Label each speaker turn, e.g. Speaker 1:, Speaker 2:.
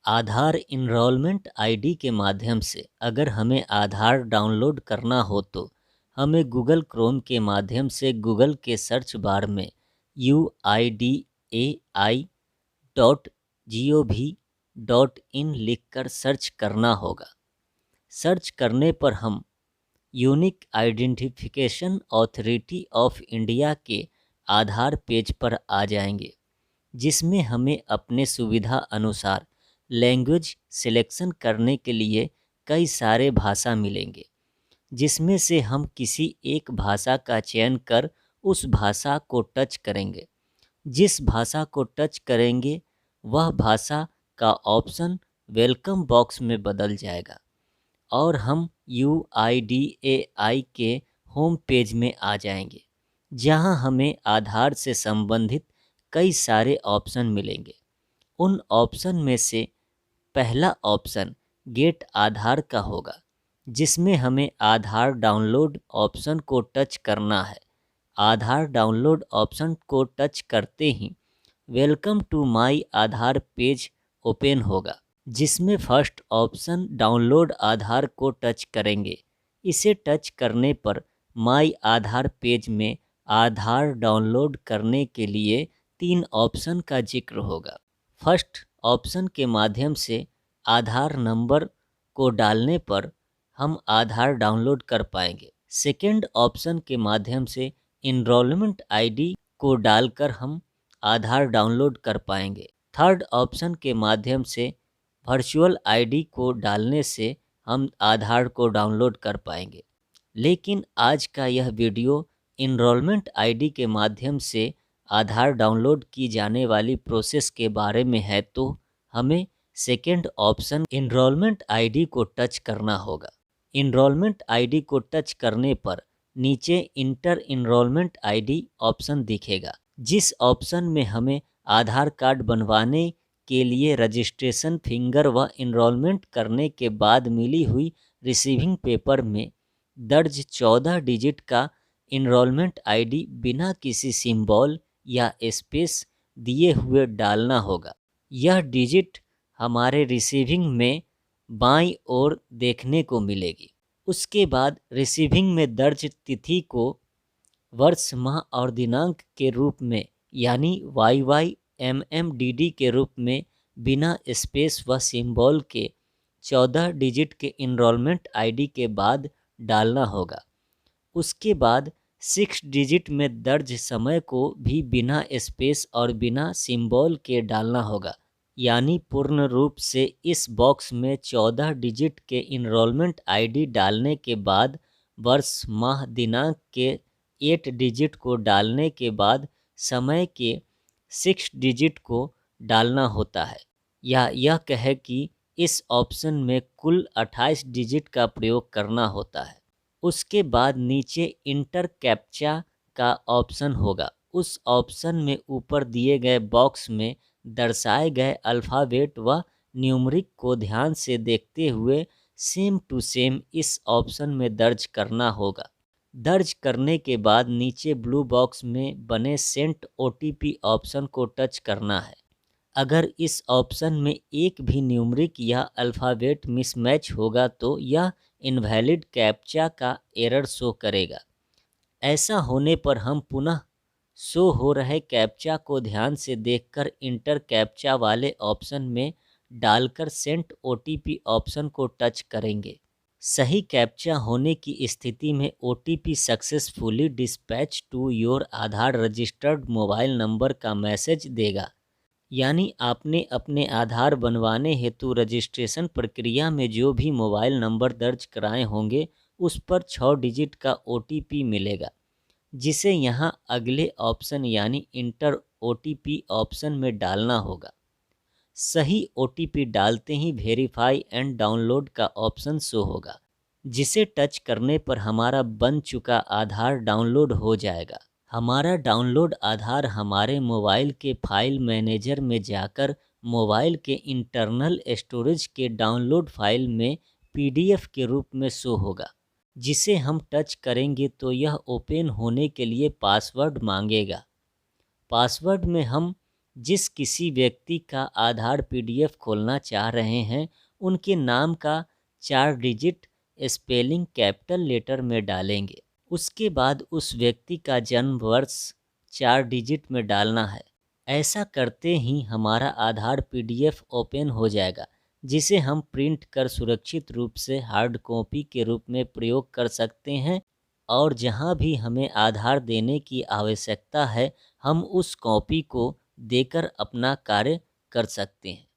Speaker 1: आधार enrolment ID के माध्यम से अगर हमें आधार डाउनलोड करना हो तो हमें गूगल क्रोम के माध्यम से गूगल के सर्च बार में uidai.gov.in लिखकर सर्च करना होगा। सर्च करने पर हम unique identification authority of India के आधार पेज पर आ जाएंगे, जिसमें हमें अपने सुविधा अनुसार लैंग्वेज सिलेक्शन करने के लिए कई सारे भाषा मिलेंगे, जिसमें से हम किसी एक भाषा का चयन कर उस भाषा को टच करेंगे। जिस भाषा को टच करेंगे वह भाषा का ऑप्शन वेलकम बॉक्स में बदल जाएगा और हम UIDAI के होम पेज में आ जाएंगे, जहां हमें आधार से संबंधित कई सारे ऑप्शन मिलेंगे। उन ऑप्शन में से पहला ऑप्शन गेट आधार का होगा, जिसमें हमें आधार डाउनलोड ऑप्शन को टच करना है। आधार डाउनलोड ऑप्शन को टच करते ही welcome to my Aadhaar page open होगा, जिसमें फर्स्ट ऑप्शन डाउनलोड आधार को टच करेंगे। इसे टच करने पर माय आधार पेज में आधार डाउनलोड करने के लिए 3 ऑप्शन का जिक्र होगा। फर्स्ट ऑप्शन के माध्यम से आधार नंबर को डालने पर हम आधार डाउनलोड कर पाएंगे। सेकेंड ऑप्शन के माध्यम से इनरोलमेंट आईडी को डालकर हम आधार डाउनलोड कर पाएंगे। थर्ड ऑप्शन के माध्यम से वर्चुअल आईडी को डालने से हम आधार को डाउनलोड कर पाएंगे। लेकिन आज का यह वीडियो इनरोलमेंट आईडी के माध्यम से आधार डाउनलोड की जाने वाली प्रोसेस के बारे में है, तो हमें सेकेंड ऑप्शन इनरोलमेंट आईडी को टच करना होगा। इनरोलमेंट आईडी को टच करने पर नीचे इंटर इनरोलमेंट आईडी ऑप्शन दिखेगा, जिस ऑप्शन में हमें आधार कार्ड बनवाने के लिए रजिस्ट्रेशन फिंगर व इनरोलमेंट करने के बाद मिली हुई रिसीविंग पेपर में दर्ज 14 डिजिट का इनरोलमेंट आईडी बिना किसी सिंबल या स्पेस दिए हुए डालना होगा। यह डिजिट हमारे रिसीविंग में बाईं ओर देखने को मिलेगी। उसके बाद रिसीविंग में दर्ज तिथि को वर्ष, माह और दिनांक के रूप में यानी YYMMDD के रूप में बिना स्पेस व सिंबल के 14 डिजिट के इनरोलमेंट आईडी के बाद डालना होगा। उसके बाद 6 डिजिट में दर्ज समय को भी बिना स्पेस और बिना सिंबल के डालना होगा, यानी पूर्ण रूप से इस बॉक्स में 14 डिजिट के इनरोलमेंट आईडी डालने के बाद वर्ष, माह, दिनांक के 8 डिजिट को डालने के बाद समय के 6 डिजिट को डालना होता है। या यह कहे कि इस ऑप्शन में कुल 28 डिजिट का प्रयोग करना होता है। उसके बाद नीचे इंटर कैप्चा का ऑप्शन होगा। उस ऑप्शन में ऊपर दिए गए बॉक्स में दर्शाए गए अल्फ़ाबेट व न्यूमरिक को ध्यान से देखते हुए सेम टू सेम इस ऑप्शन में दर्ज करना होगा। दर्ज करने के बाद नीचे ब्लू बॉक्स में बने सेंड OTP ऑप्शन को टच करना है। अगर इस ऑप्शन में एक भी न्यूमरिक या अल्फ़ाबेट मिसमैच होगा तो यह इनवैलिड कैप्चा का एरर शो करेगा। ऐसा होने पर हम पुनः शो हो रहे कैप्चा को ध्यान से देखकर इंटर कैप्चा वाले ऑप्शन में डालकर सेंड OTP ऑप्शन को टच करेंगे। सही कैप्चा होने की स्थिति में OTP successfully dispatch to your Aadhaar registered mobile number का मैसेज देगा, यानी आपने अपने आधार बनवाने हेतु रजिस्ट्रेशन प्रक्रिया में जो भी मोबाइल नंबर दर्ज कराए होंगे उस पर 6 डिजिट का OTP मिलेगा, जिसे यहाँ अगले ऑप्शन यानी इंटर OTP ऑप्शन में डालना होगा। सही OTP डालते ही वेरीफाई एंड डाउनलोड का ऑप्शन शो होगा, जिसे टच करने पर हमारा बन चुका आधार डाउनलोड हो जाएगा। हमारा डाउनलोड आधार हमारे मोबाइल के फाइल मैनेजर में जाकर मोबाइल के इंटरनल स्टोरेज के डाउनलोड फाइल में PDF के रूप में शो होगा, जिसे हम टच करेंगे तो यह ओपन होने के लिए पासवर्ड मांगेगा। पासवर्ड में हम जिस किसी व्यक्ति का आधार PDF खोलना चाह रहे हैं उनके नाम का 4 डिजिट स्पेलिंग कैपिटल लेटर में डालेंगे। उसके बाद उस व्यक्ति का जन्म वर्ष 4 डिजिट में डालना है। ऐसा करते ही हमारा आधार PDF ओपन हो जाएगा, जिसे हम प्रिंट कर सुरक्षित रूप से हार्ड कॉपी के रूप में प्रयोग कर सकते हैं और जहां भी हमें आधार देने की आवश्यकता है हम उस कॉपी को देकर अपना कार्य कर सकते हैं।